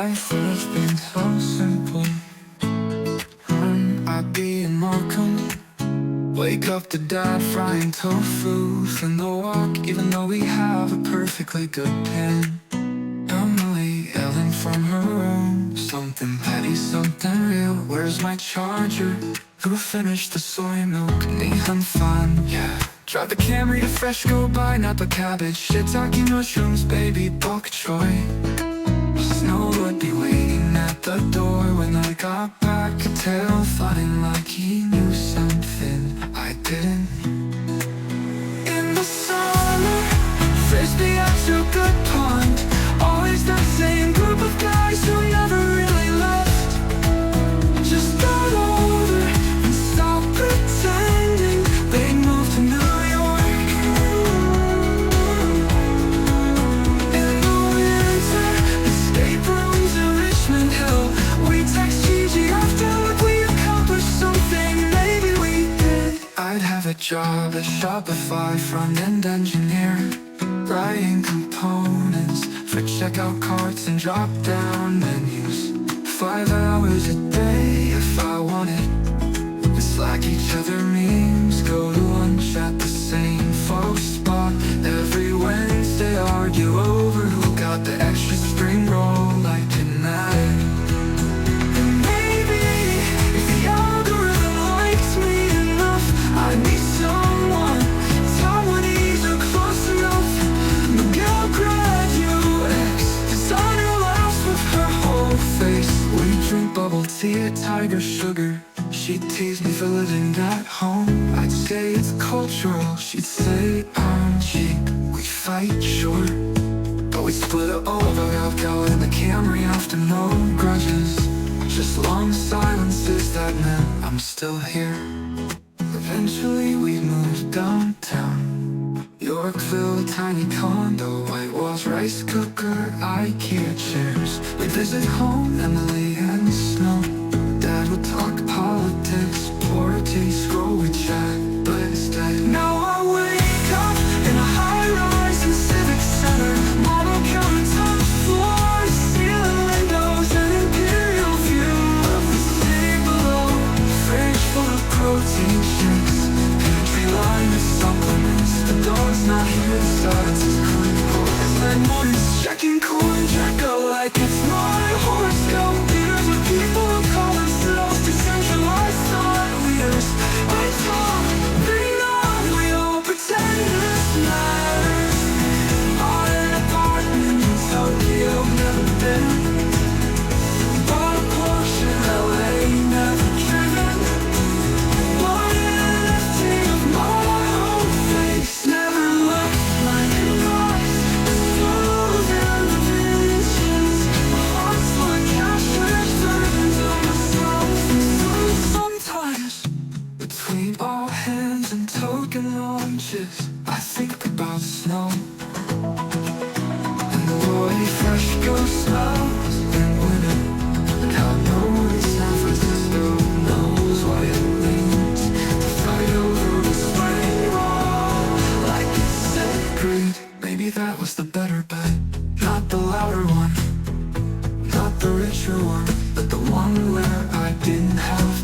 Life would have been so simple. I'd be in MARKHAM. Wake up to dad frying tofu from the walk, even though we have a perfectly good pan. Emily yelling from her room, something petty, something real. Where's my charger? Who finished the soy milk? 你很烦耶. Drive the Camry to freshco, buy napa, cabbage, shiitake, mushrooms, baby bok choy. Snow would be waiting at the door when I got back, a tail thudding like he knew something I didn't. In the summer, frisbee at toogood pond, always that same group of guys who never really left. Just got older and stopped pretending they moved to New York. In the winter, escape rooms in Richmond Hill, we text Gigi after like we accomplished something maybe we did. I'd have a job at Shopify, front-end engineer, writing components for checkout carts and drop-down menus. 5 hours a day if I wanted. We Slack each other memes, go to lunch at the same folk spot. Every Wednesday argue over who got the extra spring roll like genetic. And maybe if the algorithm likes me enough, I need someone Taiwanese or close enough. Miguel graduates, designer laughs with her whole face. We drink bubble tea at Tiger Sugar. She'd tease me for living at home. I'd say it's cultural, she'd say I'm cheap. We fight, sure, but we split it all. I've got in the Camry after no grudges, just long silences that meant I'm still here. Eventually we moved downtown Yorkville, a tiny condo, whitewash rice cooker, IKEA chairs. We'd visit home, Emily and Snow. Dad would talk politics, pour a tea, scroll, we chat, but instead now I wake up in a high-rise in Civic Center. Marble countertop floors, ceiling windows, an imperial view of the city below. Fridge full of protein shakes, pantry lined with supplements. The dog's not here, the silence is critical. It's like mornings checking coin checker like it's my horoscope. Leaders with people who call themselves decentralized thought leaders. I talk, they nod, we all pretend this matters. Bought an apartment in Tokyo, never been. Bought a Porsche in LA, never driven. Bought an NFT of my whole face, never looked like it was. Those are the visions. My heart's full of cash, there's versions of myself. Sometimes, between all hands and token launches, I think about snow and the way freshco smells in winter, and how no one in San Francisco knows why it means to fight over the spring roll like it's sacred. Maybe that was the better bet, not the louder one, not the richer one, but the one where I didn't have